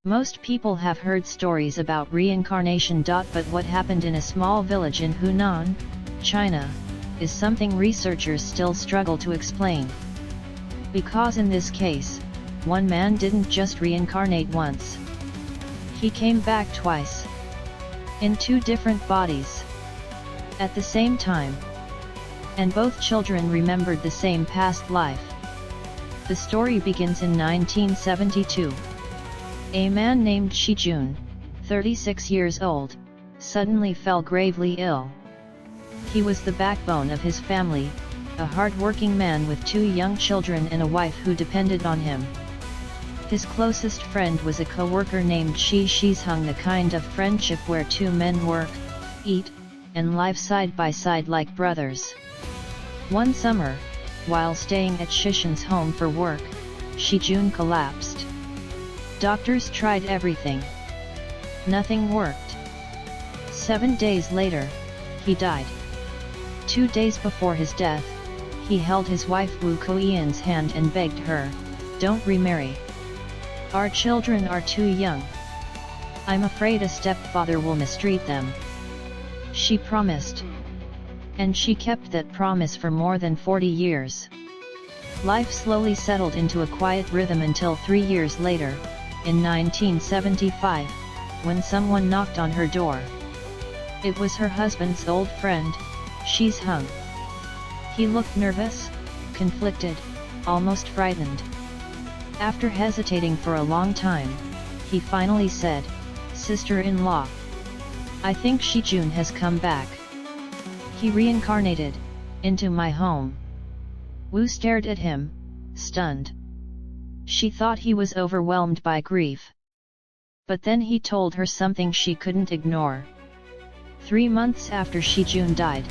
Most people have heard stories about reincarnation. But what happened in a small village in Hunan, China, is something researchers still struggle to explain. Because in this case, one man didn't just reincarnate once. He came back twice. In two different bodies. At the same time. And both children remembered the same past life. The story begins in 1972. A man named Shi Jun, 36 years old, suddenly fell gravely ill. He was the backbone of his family, a hardworking man with 2 young children and a wife who depended on him. His closest friend was a co-worker named Shi Jun, the kind of friendship where 2 men work, eat, and live side by side like brothers. One summer, while staying at Shi Jun's home for work, Shi Jun collapsed. Doctors tried everything. Nothing worked. 7 days later, he died. 2 days before his death, he held his wife Guoyan's hand and begged her, "Don't remarry. Our children are too young. I'm afraid a stepfather will mistreat them." She promised. And she kept that promise for more than 40 years. Life slowly settled into a quiet rhythm until 3 years later, in 1975, when someone knocked on her door. It was her husband's old friend, Shi Jun. He looked nervous, conflicted, almost frightened. After hesitating for a long time, he finally said, "Sister-in-law, I think Shi Jun has come back. He reincarnated, into my home." Wu stared at him, stunned. She thought he was overwhelmed by grief. But then he told her something she couldn't ignore. 3 months after Shi Jun died,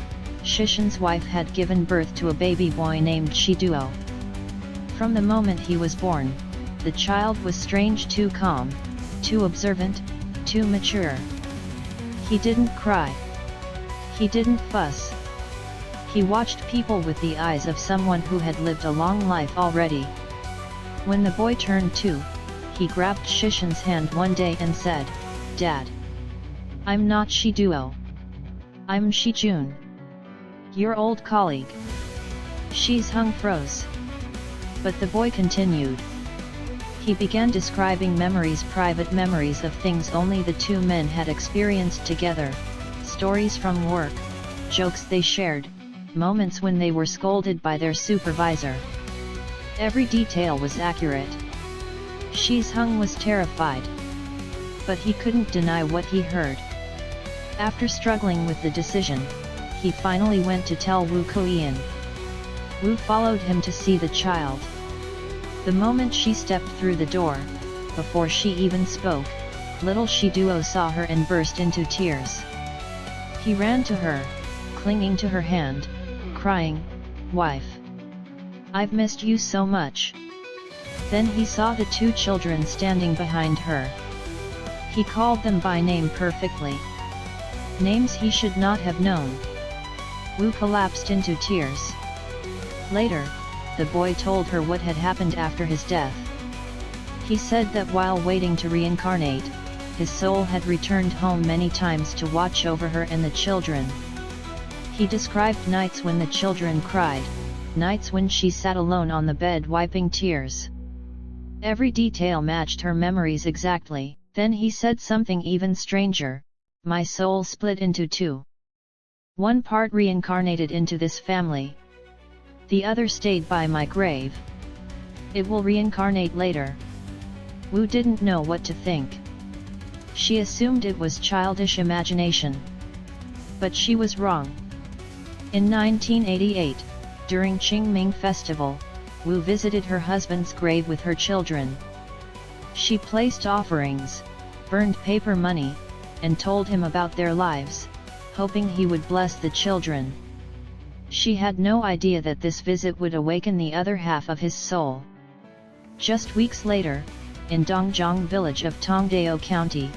Shi Jun's wife had given birth to a baby boy named Shi Duo. From the moment he was born, the child was strange, too calm, too observant, too mature. He didn't cry. He didn't fuss. He watched people with the eyes of someone who had lived a long life already. When the boy turned 2, he grabbed Shi Jun's hand one day and said, "Dad, I'm not Shi Duo. I'm Shi Jun. Your old colleague." Shi Jun froze. But the boy continued. He began describing memories, private memories of things only the 2 men had experienced together, stories from work, jokes they shared, moments when they were scolded by their supervisor. Every detail was accurate. Shi Jun was terrified. But he couldn't deny what he heard. After struggling with the decision, he finally went to tell Wu Guoyan. Wu followed him to see the child. The moment she stepped through the door, before she even spoke, little Shi Duo saw her and burst into tears. He ran to her, clinging to her hand, crying, "Wife, I've missed you so much." Then he saw the 2 children standing behind her. He called them by name perfectly. Names he should not have known. Wu collapsed into tears. Later, the boy told her what had happened after his death. He said that while waiting to reincarnate, his soul had returned home many times to watch over her and the children. He described nights when the children cried, nights when she sat alone on the bed wiping tears. Every detail matched her memories exactly. Then he said something even stranger, "My soul split into 2. One part reincarnated into this family. The other stayed by my grave. It will reincarnate later." Wu didn't know what to think. She assumed it was childish imagination. But she was wrong. In 1988, during Qingming Festival, Wu visited her husband's grave with her children. She placed offerings, burned paper money, and told him about their lives, hoping he would bless the children. She had no idea that this visit would awaken the other half of his soul. Just weeks later, in Dongjiang village of Tongdao County,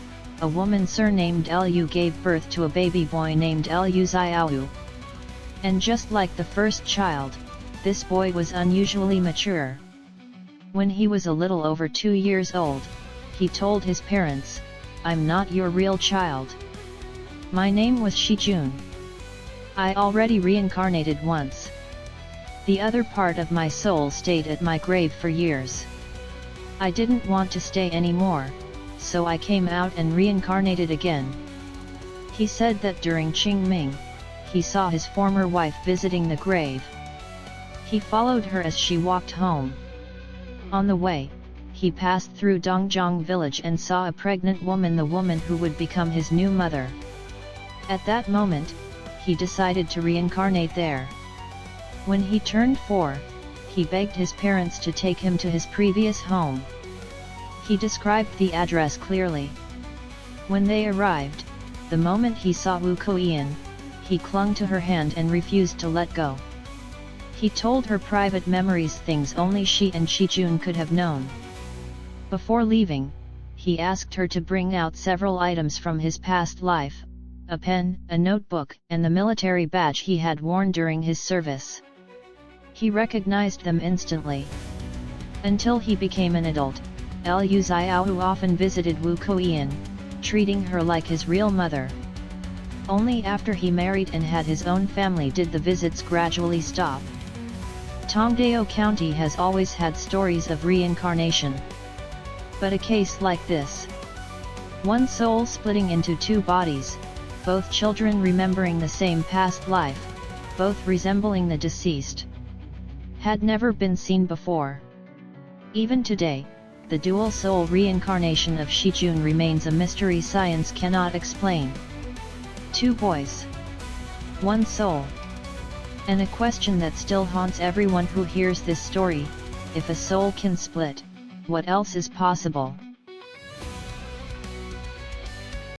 a woman surnamed Lu gave birth to a baby boy named Lu Xiaowu. And just like the first child, this boy was unusually mature. When he was a little over 2 years old, he told his parents, "I'm not your real child. My name was Shi Jun. I already reincarnated once. The other part of my soul stayed at my grave for years. I didn't want to stay anymore, so I came out and reincarnated again." He said that during Qingming, he saw his former wife visiting the grave. He followed her as she walked home. On the way, he passed through Dongjiang village and saw a pregnant woman, the woman who would become his new mother. At that moment, he decided to reincarnate there. When he turned 4, he begged his parents to take him to his previous home. He described the address clearly. When they arrived, the moment he saw Wu Guoyan, he clung to her hand and refused to let go. He told her private memories, things only she and Shi Jun could have known. Before leaving, he asked her to bring out several items from his past life: a pen, a notebook, and the military badge he had worn during his service. He recognized them instantly. Until he became an adult, Liu Xiaohu often visited Wu Guoyan, treating her like his real mother. Only after he married and had his own family did the visits gradually stop. Tongdao County has always had stories of reincarnation. But a case like this, one soul splitting into 2 bodies, both children remembering the same past life, both resembling the deceased, had never been seen before. Even today, the dual soul reincarnation of Shi Jun remains a mystery science cannot explain. 2 boys, 1 soul. And a question that still haunts everyone who hears this story: if a soul can split, what else is possible?